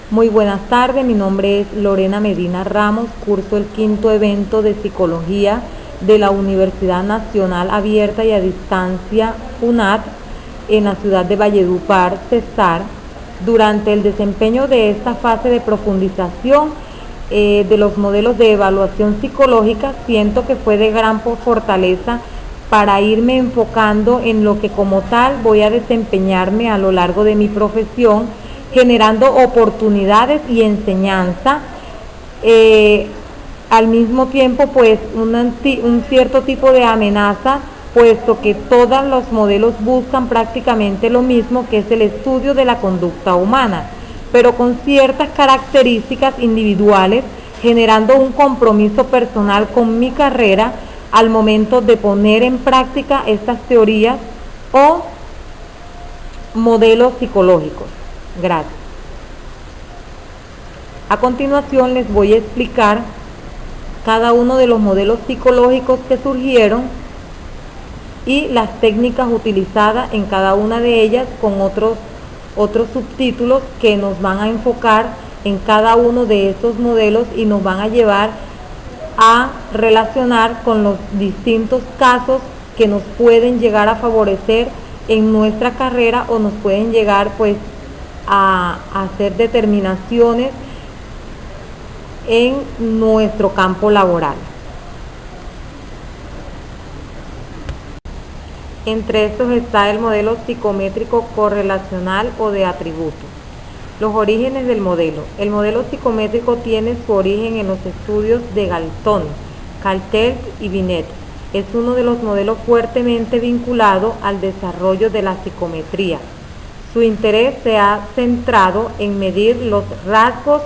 Muy buenas tardes, mi nombre es Lorena Medina Ramos, curso el quinto evento de Psicología de la Universidad Nacional Abierta y a Distancia UNAD en la ciudad de Valledupar, Cesar. Durante el desempeño de esta fase de profundización de los modelos de evaluación psicológica, siento que fue de gran fortaleza para irme enfocando en lo que como tal voy a desempeñarme a lo largo de mi profesión, generando oportunidades y enseñanza, al mismo tiempo pues un cierto tipo de amenaza, puesto que todos los modelos buscan prácticamente lo mismo, que es el estudio de la conducta humana, pero con ciertas características individuales, generando un compromiso personal con mi carrera al momento de poner en práctica estas teorías o modelos psicológicos. Gracias. A continuación les voy a explicar cada uno de los modelos psicológicos que surgieron y las técnicas utilizadas en cada una de ellas, con otros subtítulos que nos van a enfocar en cada uno de estos modelos y nos van a llevar a relacionar con los distintos casos que nos pueden llegar a favorecer en nuestra carrera o nos pueden llegar pues a hacer determinaciones en nuestro campo laboral. Entre estos está el modelo psicométrico correlacional o de atributos. Los orígenes del modelo. El modelo psicométrico tiene su origen en los estudios de Galton, Caltech y Binet. Es uno de los modelos fuertemente vinculado al desarrollo de la psicometría. Su interés se ha centrado en medir los rasgos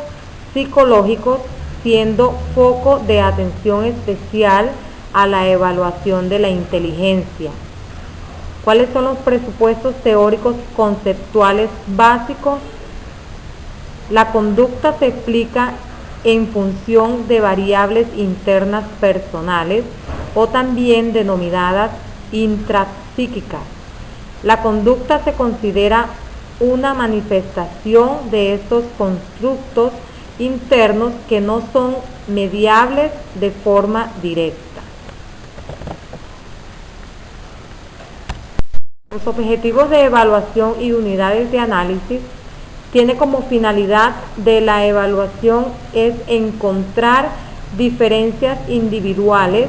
psicológicos, siendo foco de atención especial a la evaluación de la inteligencia. ¿Cuáles son los presupuestos teóricos conceptuales básicos? La conducta se explica en función de variables internas personales o también denominadas intrapsíquicas. La conducta se considera una manifestación de estos constructos internos que no son mediables de forma directa. Los objetivos de evaluación y unidades de análisis tiene como finalidad de la evaluación es encontrar diferencias individuales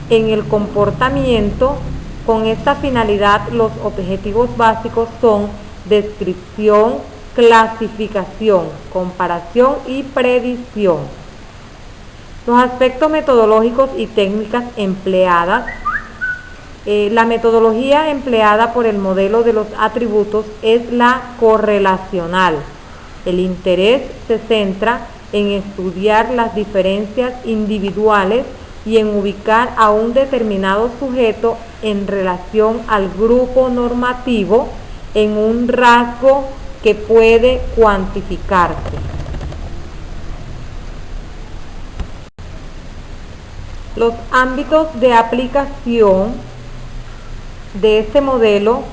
en el comportamiento. Con esta finalidad, los objetivos básicos son descripción, clasificación, comparación y predicción. Los aspectos metodológicos y técnicas empleadas. La metodología empleada por el modelo de los atributos es la correlacional. El interés se centra en estudiar las diferencias individuales y en ubicar a un determinado sujeto en relación al grupo normativo en un rasgo que puede cuantificarse. Los ámbitos de aplicación de este modelo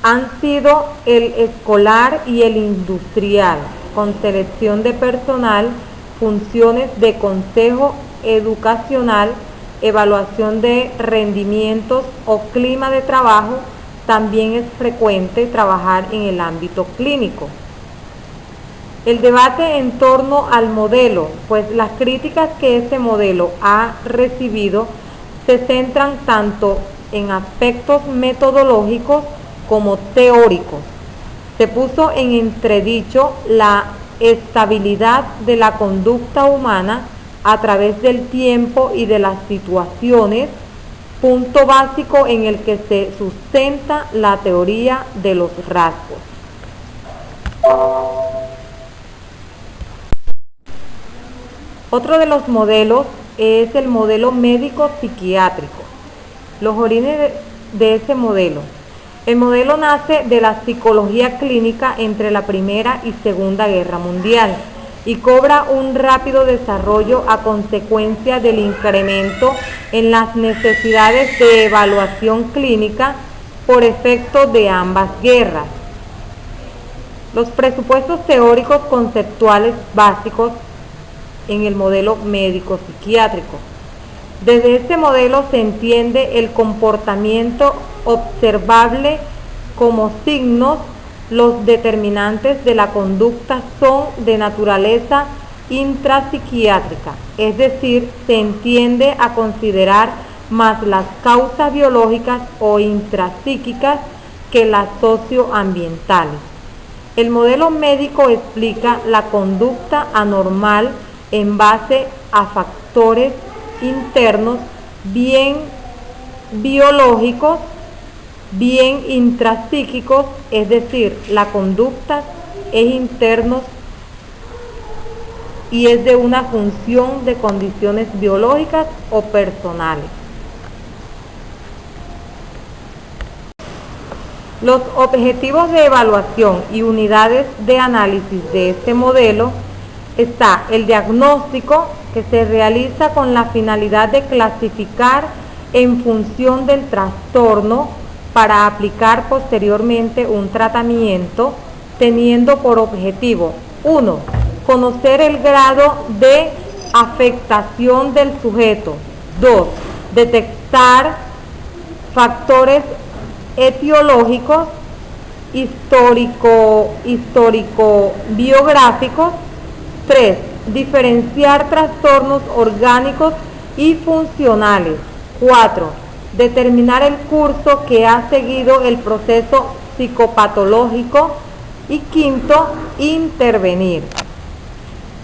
han sido el escolar y el industrial, con selección de personal, funciones de consejo educacional, evaluación de rendimientos o clima de trabajo. También es frecuente trabajar en el ámbito clínico. El debate en torno al modelo, pues las críticas que este modelo ha recibido se centran tanto en aspectos metodológicos como teóricos. Se puso en entredicho la estabilidad de la conducta humana a través del tiempo y de las situaciones, punto básico en el que se sustenta la teoría de los rasgos. Otro de los modelos es el modelo médico-psiquiátrico. Los orígenes de ese modelo. El modelo nace de la psicología clínica entre la Primera y Segunda Guerra Mundial y cobra un rápido desarrollo a consecuencia del incremento en las necesidades de evaluación clínica por efecto de ambas guerras. Los presupuestos teóricos conceptuales básicos en el modelo médico-psiquiátrico. Desde este modelo se entiende el comportamiento observable como signos. Los determinantes de la conducta son de naturaleza intrapsiquiátrica, es decir, se entiende a considerar más las causas biológicas o intrapsíquicas que las socioambientales. El modelo médico explica la conducta anormal en base a factores internos, bien biológicos, bien intrapsíquicos, es decir, la conducta es interno y es de una función de condiciones biológicas o personales. Los objetivos de evaluación y unidades de análisis de este modelo está el diagnóstico, que se realiza con la finalidad de clasificar en función del trastorno para aplicar posteriormente un tratamiento, teniendo por objetivo 1. Conocer el grado de afectación del sujeto. 2. Detectar factores etiológicos, histórico-biográficos. 3. Diferenciar trastornos orgánicos y funcionales. 4. Determinar el curso que ha seguido el proceso psicopatológico. Y 5. Intervenir.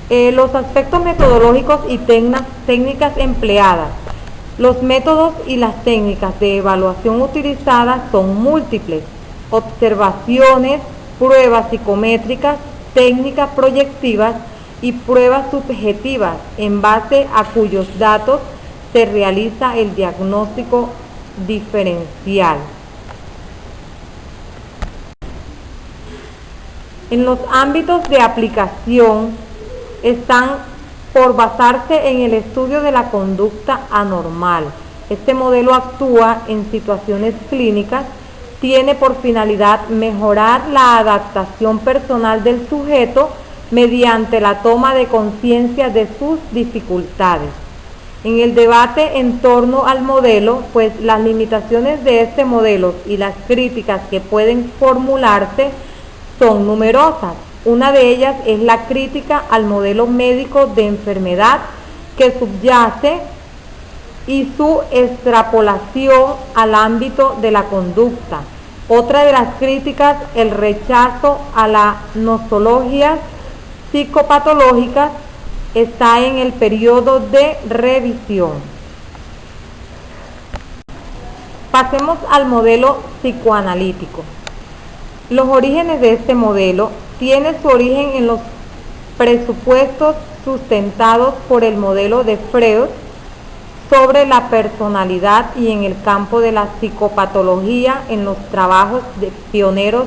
Los aspectos metodológicos y técnicas empleadas. Los métodos y las técnicas de evaluación utilizadas son múltiples: observaciones, pruebas psicométricas, técnicas proyectivas y pruebas subjetivas, en base a cuyos datos se realiza el diagnóstico diferencial. En los ámbitos de aplicación están por basarse en el estudio de la conducta anormal. Este modelo actúa en situaciones clínicas, tiene por finalidad mejorar la adaptación personal del sujeto mediante la toma de conciencia de sus dificultades. En el debate en torno al modelo, pues las limitaciones de este modelo y las críticas que pueden formularse son numerosas. Una de ellas es la crítica al modelo médico de enfermedad que subyace y su extrapolación al ámbito de la conducta. Otra de las críticas, el rechazo a las nosologías psicopatológicas, está en el periodo de revisión. Pasemos al modelo psicoanalítico. Los orígenes de este modelo tienen su origen en los presupuestos sustentados por el modelo de Freud sobre la personalidad y en el campo de la psicopatología en los trabajos pioneros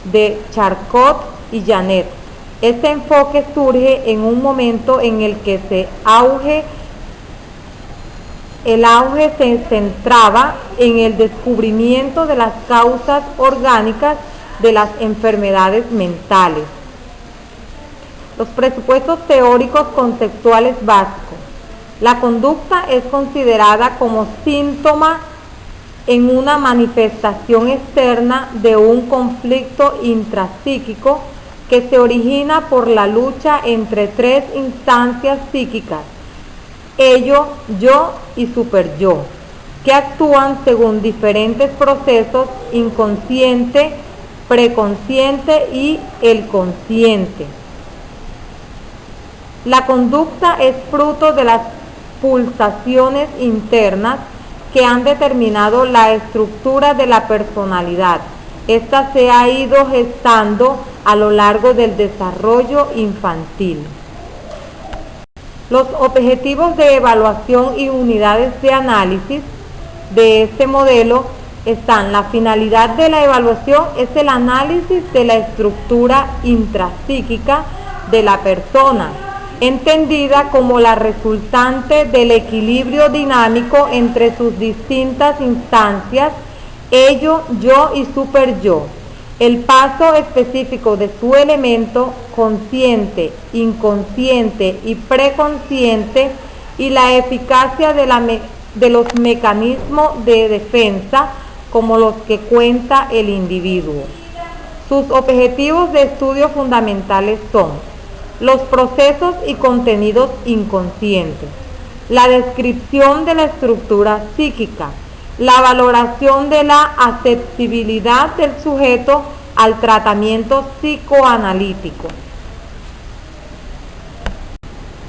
de Charcot y Janet. Este enfoque surge en un momento en el que el auge se centraba en el descubrimiento de las causas orgánicas de las enfermedades mentales. Los presupuestos teóricos conceptuales básicos. La conducta es considerada como síntoma en una manifestación externa de un conflicto intrapsíquico que se origina por la lucha entre tres instancias psíquicas: ello, yo y superyo, que actúan según diferentes procesos: inconsciente, preconsciente y el consciente. La conducta es fruto de las pulsaciones internas que han determinado la estructura de la personalidad. Esta se ha ido gestando a lo largo del desarrollo infantil. Los objetivos de evaluación y unidades de análisis de este modelo están: la finalidad de la evaluación es el análisis de la estructura intrapsíquica de la persona, entendida como la resultante del equilibrio dinámico entre sus distintas instancias, ello, yo y superyo. el paso específico de su elemento consciente, inconsciente y preconsciente y la eficacia de los mecanismos de defensa como los que cuenta el individuo. Sus objetivos de estudio fundamentales son los procesos y contenidos inconscientes, la descripción de la estructura psíquica, la valoración de la aceptabilidad del sujeto al tratamiento psicoanalítico.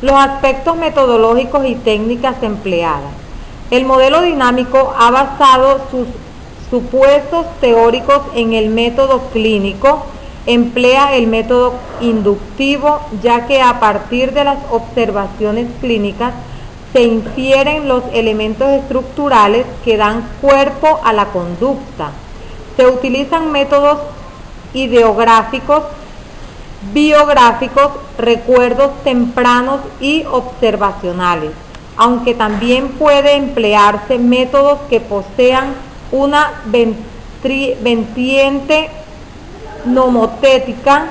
Los aspectos metodológicos y técnicas empleadas. El modelo dinámico ha basado sus supuestos teóricos en el método clínico, emplea el método inductivo, ya que a partir de las observaciones clínicas se infieren los elementos estructurales que dan cuerpo a la conducta. Se utilizan métodos ideográficos, biográficos, recuerdos tempranos y observacionales, aunque también puede emplearse métodos que posean una vertiente nomotética,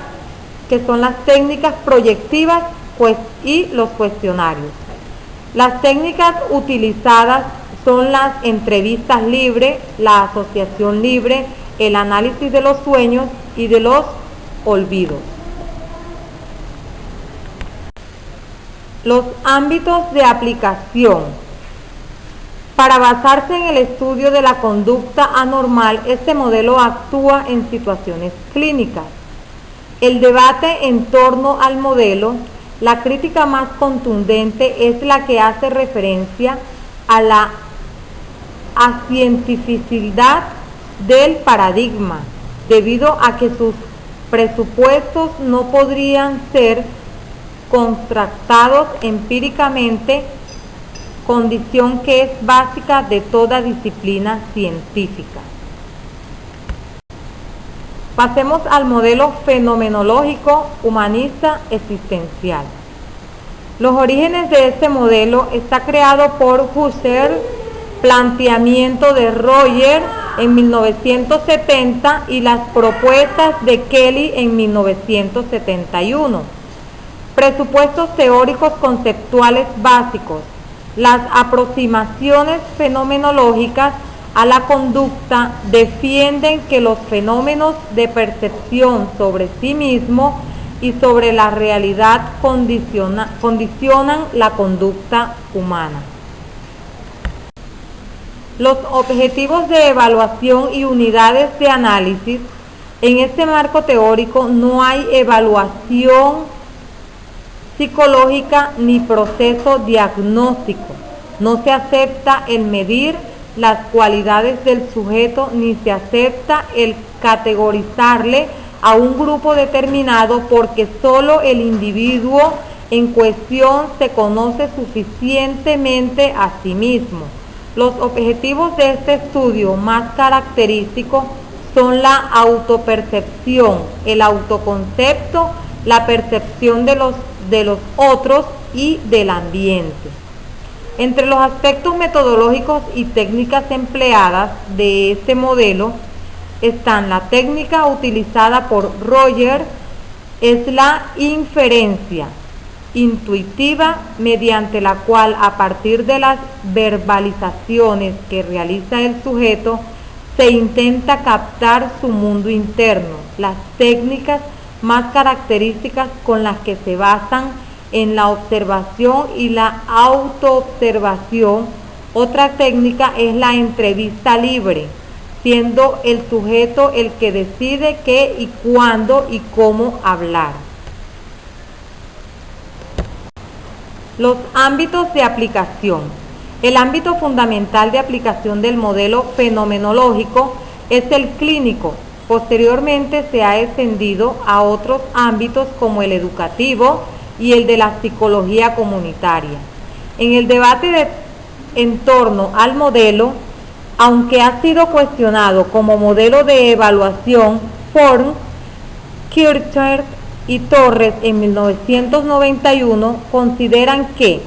que son las técnicas proyectivas y los cuestionarios. Las técnicas utilizadas son las entrevistas libres, la asociación libre, el análisis de los sueños y de los olvidos. Los ámbitos de aplicación. Para basarse en el estudio de la conducta anormal, este modelo actúa en situaciones clínicas. El debate en torno al modelo, la crítica más contundente es la que hace referencia a la acientificidad del paradigma, debido a que sus presupuestos no podrían ser contrastados empíricamente, condición que es básica de toda disciplina científica. Pasemos al modelo fenomenológico humanista existencial. Los orígenes de este modelo está creado por Husserl, planteamiento de Roger en 1970 y las propuestas de Kelly en 1971. Presupuestos teóricos conceptuales básicos. Las aproximaciones fenomenológicas a la conducta defienden que los fenómenos de percepción sobre sí mismo y sobre la realidad condicionan la conducta humana. Los objetivos de evaluación y unidades de análisis. En este marco teórico no hay evaluación psicológica ni proceso diagnóstico. No se acepta el medir las cualidades del sujeto ni se acepta el categorizarle a un grupo determinado, porque solo el individuo en cuestión se conoce suficientemente a sí mismo. Los objetivos de este estudio más característicos son la autopercepción, el autoconcepto, la percepción de los otros y del ambiente. Entre los aspectos metodológicos y técnicas empleadas de este modelo están la técnica utilizada por Roger, es la inferencia intuitiva, mediante la cual a partir de las verbalizaciones que realiza el sujeto se intenta captar su mundo interno. Las técnicas más características con las que se basan en la observación y la autoobservación. Otra técnica es la entrevista libre, siendo el sujeto el que decide qué y cuándo y cómo hablar. Los ámbitos de aplicación. El ámbito fundamental de aplicación del modelo fenomenológico es el clínico. Posteriormente se ha extendido a otros ámbitos como el educativo y el de la psicología comunitaria. En el debate en torno al modelo, aunque ha sido cuestionado como modelo de evaluación, Form, Kirchner y Torres en 1991 consideran que,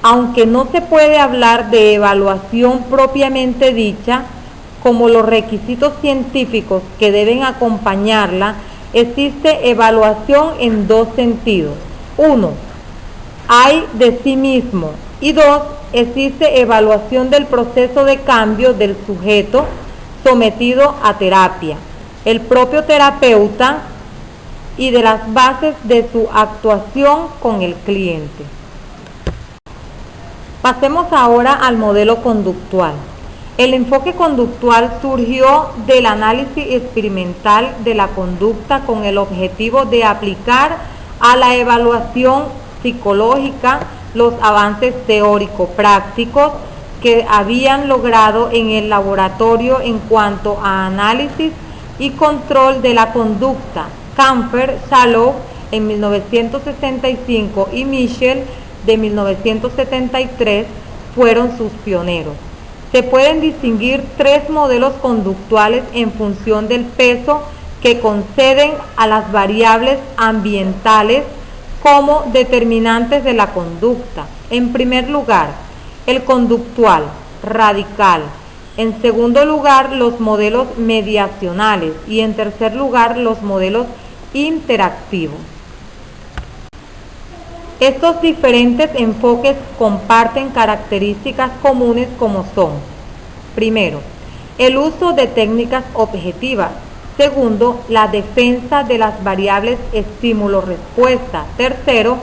aunque no se puede hablar de evaluación propiamente dicha, como los requisitos científicos que deben acompañarla, existe evaluación en dos sentidos. 1. Hay de sí mismo. Y 2. Existe evaluación del proceso de cambio del sujeto sometido a terapia, el propio terapeuta y de las bases de su actuación con el cliente. Pasemos ahora al modelo conductual. El enfoque conductual surgió del análisis experimental de la conducta con el objetivo de aplicar a la evaluación psicológica los avances teórico-prácticos que habían logrado en el laboratorio en cuanto a análisis y control de la conducta. Camfer, Shalhoub en 1965 y Michel de 1973 fueron sus pioneros. Se pueden distinguir tres modelos conductuales en función del peso que conceden a las variables ambientales como determinantes de la conducta. En primer lugar, el conductual, radical. En segundo lugar, los modelos mediacionales. Y en tercer lugar, los modelos interactivos. Estos diferentes enfoques comparten características comunes como son: primero, el uso de técnicas objetivas. Segundo, la defensa de las variables estímulo-respuesta. Tercero,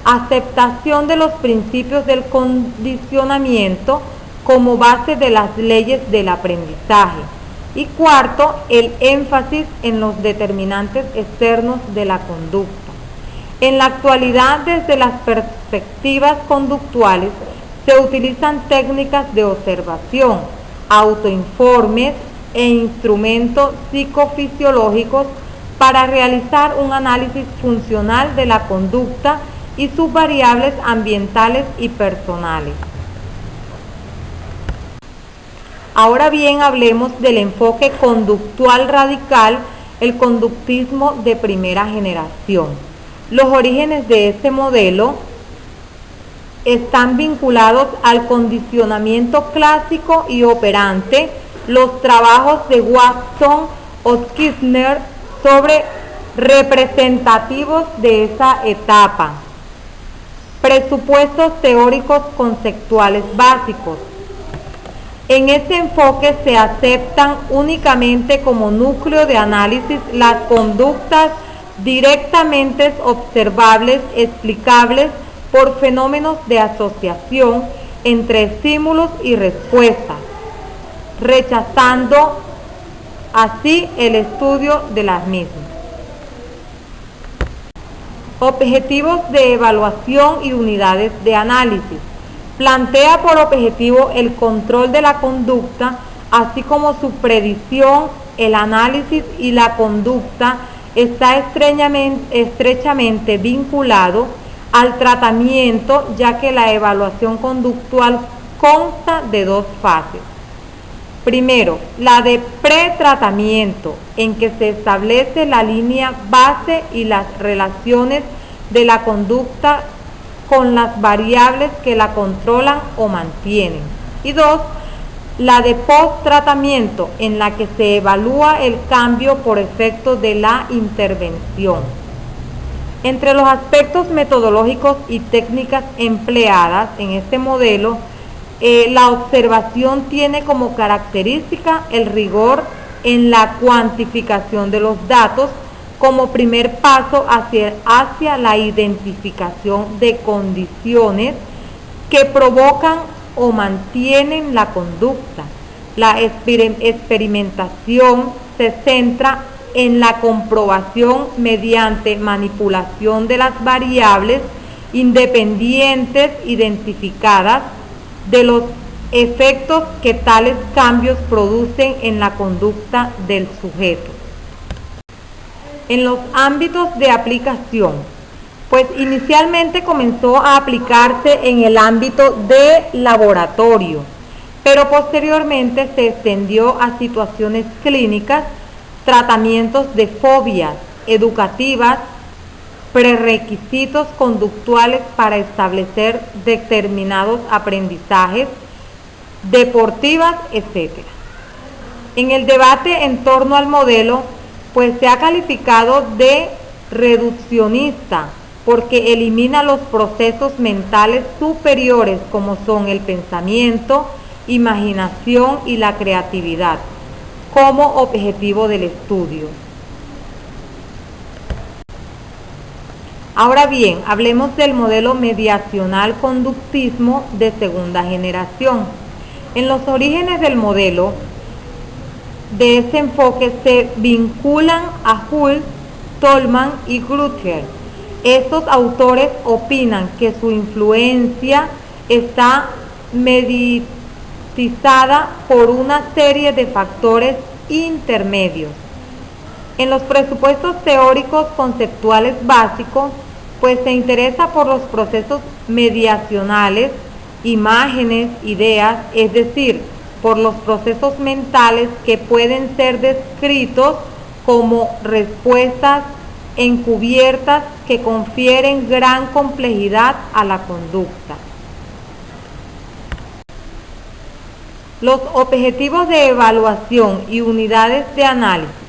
aceptación de los principios del condicionamiento como base de las leyes del aprendizaje. Y cuarto, el énfasis en los determinantes externos de la conducta. En la actualidad, desde las perspectivas conductuales, se utilizan técnicas de observación, autoinformes e instrumentos psicofisiológicos para realizar un análisis funcional de la conducta y sus variables ambientales y personales. Ahora bien, hablemos del enfoque conductual radical, el conductismo de primera generación. Los orígenes de este modelo están vinculados al condicionamiento clásico y operante. Los trabajos de Watson o Kirchner sobre representativos de esa etapa. Presupuestos teóricos conceptuales básicos. En este enfoque se aceptan únicamente como núcleo de análisis las conductas directamente observables, explicables por fenómenos de asociación entre estímulos y respuestas, rechazando así el estudio de las mismas. Objetivos de evaluación y unidades de análisis. Plantea por objetivo el control de la conducta, así como su predicción. El análisis y la conducta está estrechamente vinculado al tratamiento, ya que la evaluación conductual consta de dos fases. Primero, la de pretratamiento, en que se establece la línea base y las relaciones de la conducta con las variables que la controlan o mantienen. Y dos, la de post-tratamiento, en la que se evalúa el cambio por efecto de la intervención. Entre los aspectos metodológicos y técnicas empleadas en este modelo, la observación tiene como característica el rigor en la cuantificación de los datos como primer paso hacia la identificación de condiciones que provocan o mantienen la conducta. La experimentación se centra en la comprobación mediante manipulación de las variables independientes identificadas de los efectos que tales cambios producen en la conducta del sujeto. En los ámbitos de aplicación, pues inicialmente comenzó a aplicarse en el ámbito de laboratorio, pero posteriormente se extendió a situaciones clínicas, tratamientos de fobias educativas, prerequisitos conductuales para establecer determinados aprendizajes, deportivas, etc. En el debate en torno al modelo, pues se ha calificado de reduccionista porque elimina los procesos mentales superiores como son el pensamiento, imaginación y la creatividad como objetivo del estudio. Ahora bien, hablemos del modelo mediacional conductismo de segunda generación. En los orígenes del modelo de ese enfoque se vinculan a Hull, Tolman y Gruther. Estos autores opinan que su influencia está mediatizada por una serie de factores intermedios. En los presupuestos teóricos conceptuales básicos, pues se interesa por los procesos mediacionales, imágenes, ideas, es decir, por los procesos mentales que pueden ser descritos como respuestas encubiertas que confieren gran complejidad a la conducta. Los objetivos de evaluación y unidades de análisis.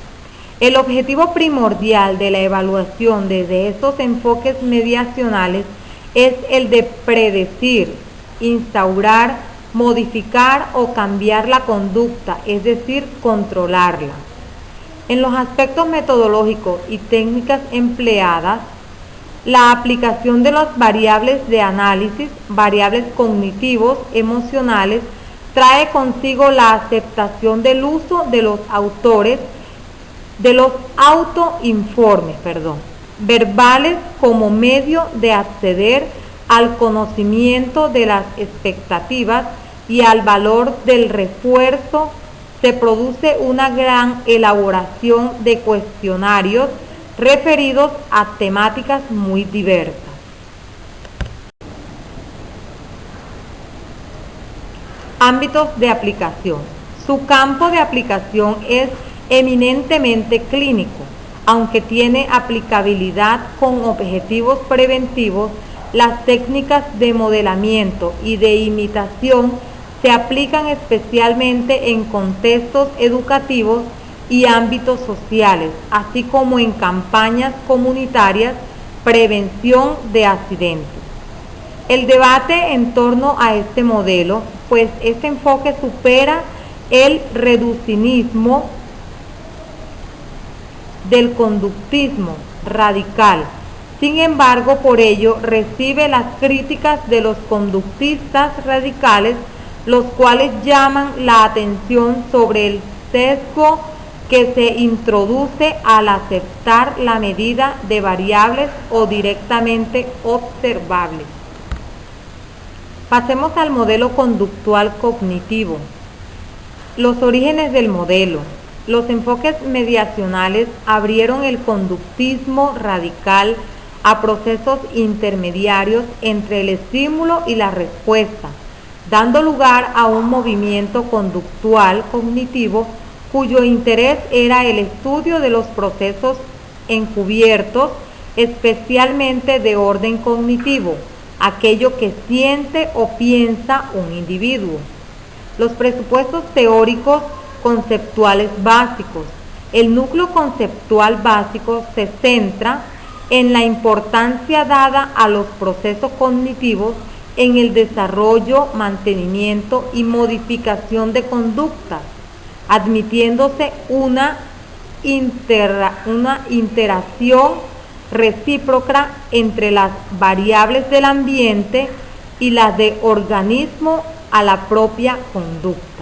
El objetivo primordial de la evaluación desde estos enfoques mediacionales es el de predecir, instaurar, modificar o cambiar la conducta, es decir, controlarla. En los aspectos metodológicos y técnicas empleadas, la aplicación de las variables de análisis, variables cognitivos, emocionales, trae consigo la aceptación del uso de los autores de los autoinformes, verbales como medio de acceder al conocimiento de las expectativas y al valor del refuerzo. Se produce una gran elaboración de cuestionarios referidos a temáticas muy diversas. Ámbitos de aplicación. Su campo de aplicación es eminentemente clínico, aunque tiene aplicabilidad con objetivos preventivos. Las técnicas de modelamiento y de imitación se aplican especialmente en contextos educativos y ámbitos sociales, así como en campañas comunitarias, prevención de accidentes. El debate en torno a este modelo, pues este enfoque supera el reduccionismo del conductismo radical. Sin embargo, por ello recibe las críticas de los conductistas radicales, los cuales llaman la atención sobre el sesgo que se introduce al aceptar la medida de variables o directamente observables. Pasemos al modelo conductual cognitivo. Los orígenes del modelo. Los enfoques mediacionales abrieron el conductismo radical a procesos intermediarios entre el estímulo y la respuesta, dando lugar a un movimiento conductual cognitivo cuyo interés era el estudio de los procesos encubiertos, especialmente de orden cognitivo, aquello que siente o piensa un individuo. Los presupuestos teóricos conceptuales básicos. El núcleo conceptual básico se centra en la importancia dada a los procesos cognitivos en el desarrollo, mantenimiento y modificación de conductas, admitiéndose una interacción recíproca entre las variables del ambiente y las de organismo a la propia conducta.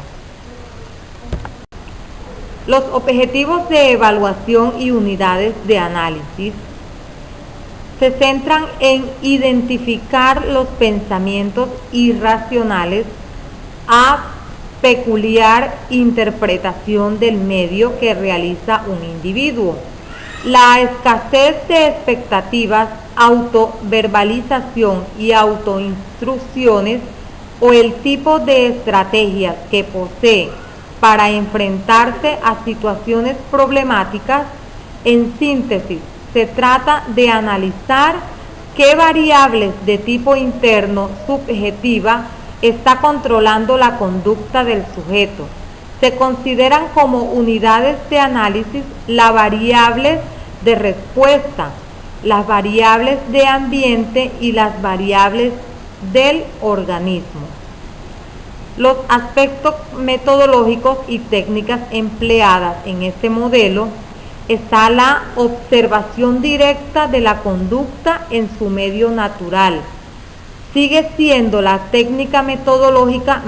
Los objetivos de evaluación y unidades de análisis se centran en identificar los pensamientos irracionales a peculiar interpretación del medio que realiza un individuo, la escasez de expectativas, autoverbalización y autoinstrucciones o el tipo de estrategias que posee para enfrentarse a situaciones problemáticas. En síntesis, se trata de analizar qué variables de tipo interno subjetiva está controlando la conducta del sujeto, Se consideran como unidades de análisis las variables de respuesta, las variables de ambiente y las variables del organismo. Los aspectos metodológicos y técnicas empleadas en este modelo está la observación directa de la conducta en su medio natural. Sigue siendo la técnica metodológica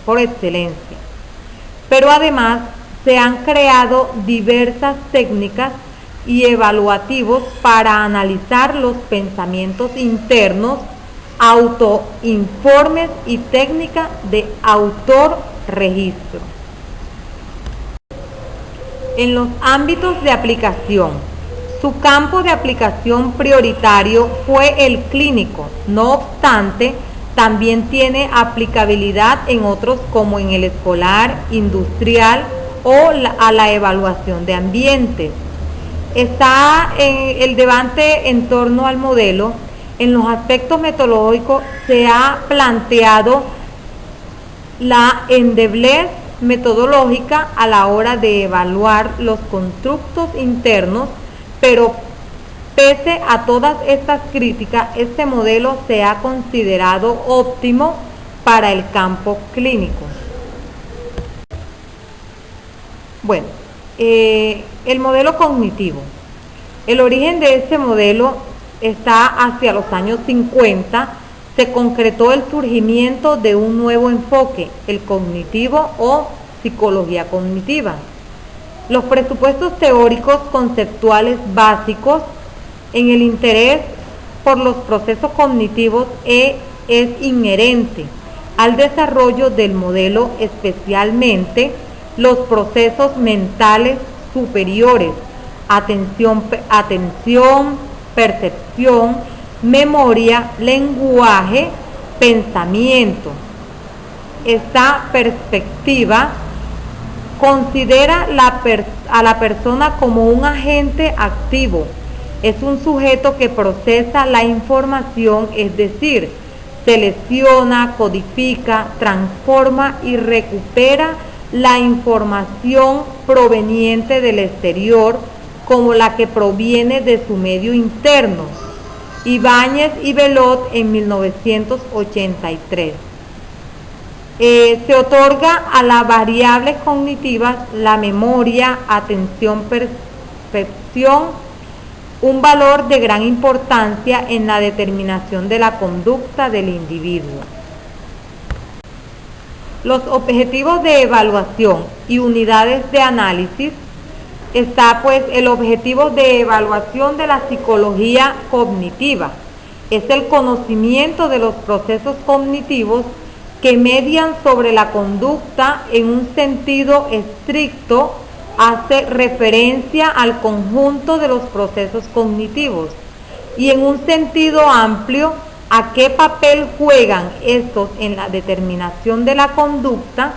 por excelencia. Pero además se han creado diversas técnicas y evaluativos para analizar los pensamientos internos, autoinformes y técnica de autorregistro. En los ámbitos de aplicación, su campo de aplicación prioritario fue el clínico. No obstante, también tiene aplicabilidad en otros como en el escolar, industrial o a la evaluación de ambientes. Está en el debate en torno al modelo. En los aspectos metodológicos se ha planteado la endeblez metodológica a la hora de evaluar los constructos internos, pero pese a todas estas críticas, este modelo se ha considerado óptimo para el campo clínico. Bueno, el modelo cognitivo. El origen de este modelo está hacia los años 50. Se concretó el surgimiento de un nuevo enfoque, el cognitivo o psicología cognitiva. Los presupuestos teóricos conceptuales básicos en el interés por los procesos cognitivos es inherente al desarrollo del modelo, especialmente los procesos mentales superiores, atención, percepción, memoria, lenguaje, pensamiento. Esta perspectiva considera a la persona como un agente activo. Es un sujeto que procesa la información, es decir, selecciona, codifica, transforma y recupera la información proveniente del exterior como la que proviene de su medio interno. Ibáñez y Belot en 1983. Se otorga a las variables cognitivas, la memoria, atención, percepción, un valor de gran importancia en la determinación de la conducta del individuo. Los objetivos de evaluación y unidades de análisis. Está pues el objetivo de evaluación de la psicología cognitiva. Es el conocimiento de los procesos cognitivos que median sobre la conducta. En un sentido estricto, hace referencia al conjunto de los procesos cognitivos, y en un sentido amplio, a qué papel juegan estos en la determinación de la conducta.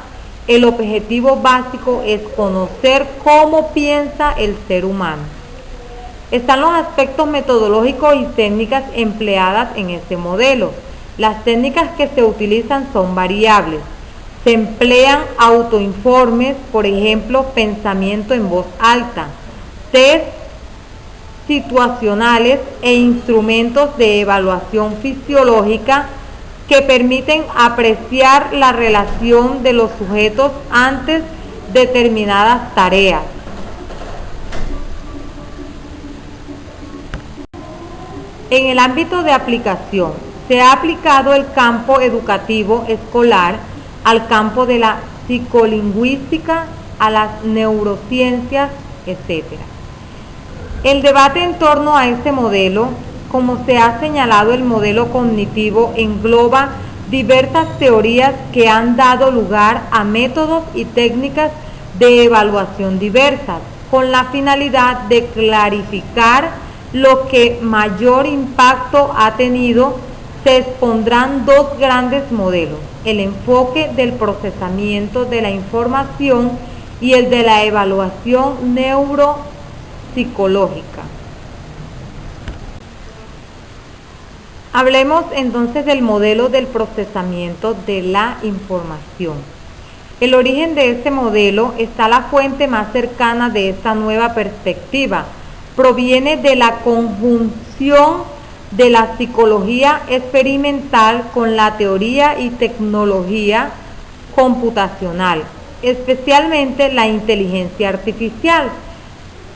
El objetivo básico es conocer cómo piensa el ser humano. Están los aspectos metodológicos y técnicas empleadas en este modelo. Las técnicas que se utilizan son variables. Se emplean autoinformes, por ejemplo, pensamiento en voz alta, test situacionales e instrumentos de evaluación fisiológica que permiten apreciar la relación de los sujetos ante determinadas tareas. En el ámbito de aplicación, se ha aplicado el campo educativo escolar al campo de la psicolingüística, a las neurociencias, etc. El debate en torno a este modelo, como se ha señalado, el modelo cognitivo engloba diversas teorías que han dado lugar a métodos y técnicas de evaluación diversas, con la finalidad de clarificar lo que mayor impacto ha tenido. Se expondrán dos grandes modelos: el enfoque del procesamiento de la información y el de la evaluación neuropsicológica. Hablemos entonces del modelo del procesamiento de la información. El origen de este modelo está la fuente más cercana de esta nueva perspectiva. Proviene de la conjunción de la psicología experimental con la teoría y tecnología computacional, especialmente la inteligencia artificial.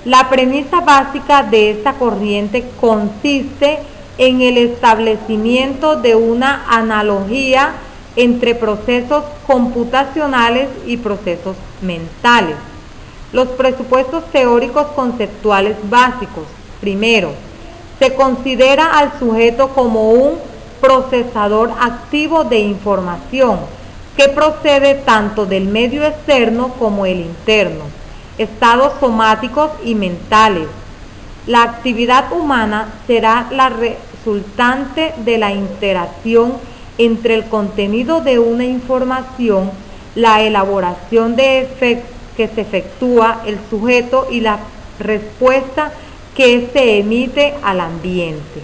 La premisa básica de esta corriente consiste en el establecimiento de una analogía entre procesos computacionales y procesos mentales. Los presupuestos teóricos conceptuales básicos. Primero, se considera al sujeto como un procesador activo de información que procede tanto del medio externo como el interno, estados somáticos y mentales. La actividad humana será la resultante de la interacción entre el contenido de una información, la elaboración que se efectúa el sujeto y la respuesta que se emite al ambiente.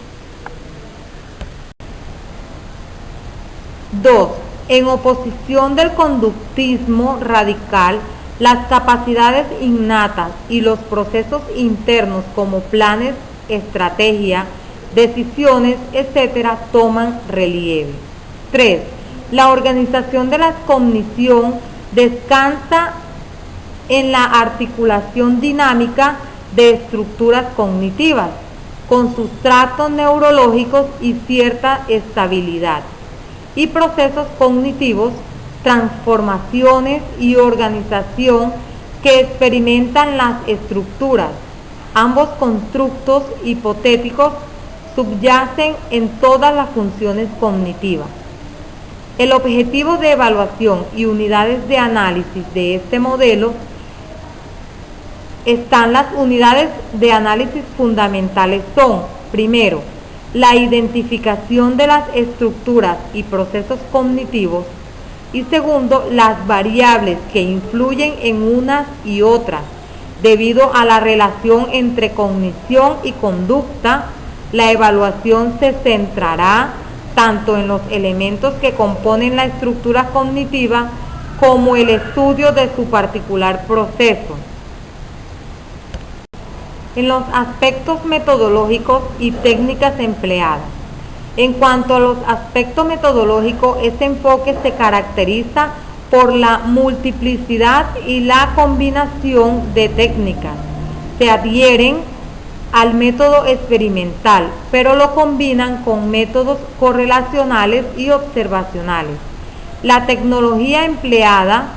2. En oposición del conductismo radical, las capacidades innatas y los procesos internos como planes, estrategia, decisiones, etc., toman relieve. 3. La organización de la cognición descansa en la articulación dinámica de estructuras cognitivas, con sustratos neurológicos y cierta estabilidad, y procesos cognitivos, transformaciones y organización que experimentan las estructuras. Ambos constructos hipotéticos subyacen en todas las funciones cognitivas. El objetivo de evaluación y unidades de análisis de este modelo están las unidades de análisis fundamentales son, primero, la identificación de las estructuras y procesos cognitivos, y segundo, las variables que influyen en unas y otras. Debido a la relación entre cognición y conducta, la evaluación se centrará tanto en los elementos que componen la estructura cognitiva como el estudio de su particular proceso. En los aspectos metodológicos y técnicas empleadas. En cuanto a los aspectos metodológicos, este enfoque se caracteriza por la multiplicidad y la combinación de técnicas. Se adhieren al método experimental, pero lo combinan con métodos correlacionales y observacionales. La tecnología empleada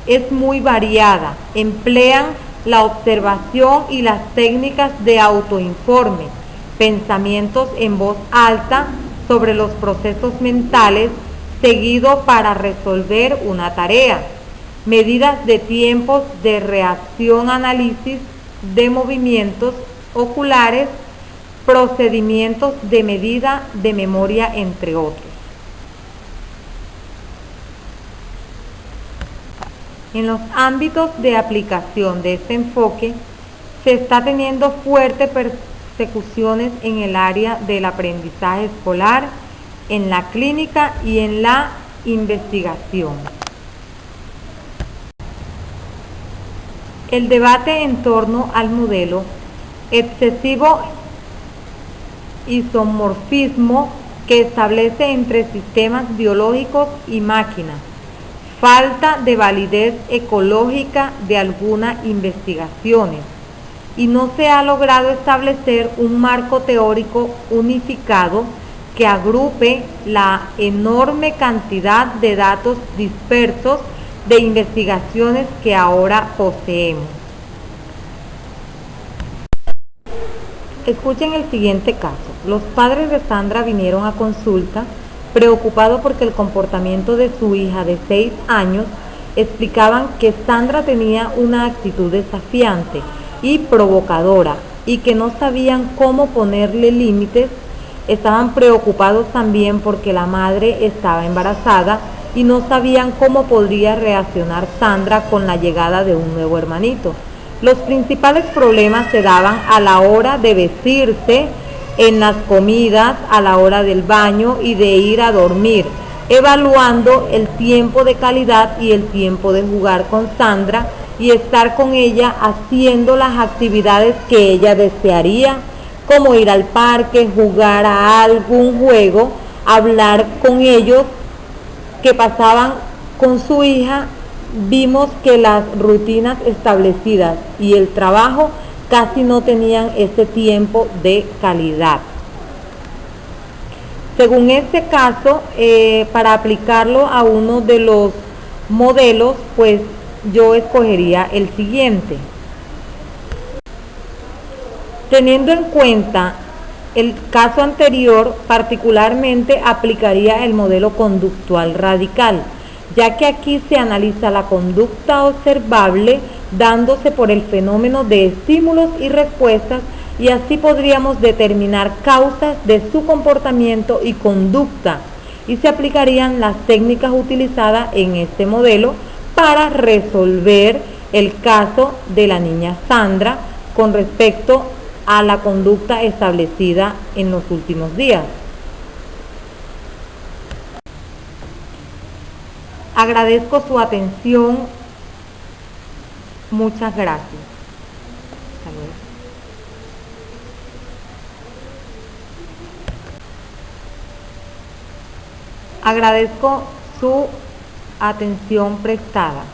es muy variada. Emplean la observación y las técnicas de autoinforme, pensamientos en voz alta sobre los procesos mentales, seguido para resolver una tarea, medidas de tiempos de reacción, análisis de movimientos oculares, procedimientos de medida de memoria, entre otros. En los ámbitos de aplicación de este enfoque, se está teniendo fuertes persecuciones en el área del aprendizaje escolar, en la clínica y en la investigación. El debate en torno al modelo, excesivo isomorfismo que establece entre sistemas biológicos y máquinas, falta de validez ecológica de algunas investigaciones, y no se ha logrado establecer un marco teórico unificado que agrupe la enorme cantidad de datos dispersos de investigaciones que ahora poseemos. Escuchen el siguiente caso. Los padres de Sandra vinieron a consulta preocupados porque el comportamiento de su hija de 6 años explicaban que Sandra tenía una actitud desafiante y provocadora y que no sabían cómo ponerle límites. Estaban preocupados también porque la madre estaba embarazada y no sabían cómo podría reaccionar Sandra con la llegada de un nuevo hermanito. Los principales problemas se daban a la hora de vestirse, en las comidas, a la hora del baño y de ir a dormir. evaluando el tiempo de calidad y el tiempo de jugar con Sandra y estar con ella haciendo las actividades que ella desearía, como ir al parque, jugar a algún juego, hablar con ellos que pasaban con su hija. Vimos que las rutinas establecidas y el trabajo casi no tenían ese tiempo de calidad. Según este caso, para aplicarlo a uno de los modelos, pues yo escogería el siguiente. Teniendo en cuenta el caso anterior, particularmente aplicaría el modelo conductual radical, ya que aquí se analiza la conducta observable dándose por el fenómeno de estímulos y respuestas, y así podríamos determinar causas de su comportamiento y conducta, y se aplicarían las técnicas utilizadas en este modelo para resolver el caso de la niña Sandra con respecto a la conducta establecida en los últimos días. Agradezco su atención. Muchas gracias. Hasta luego. Agradezco su atención prestada.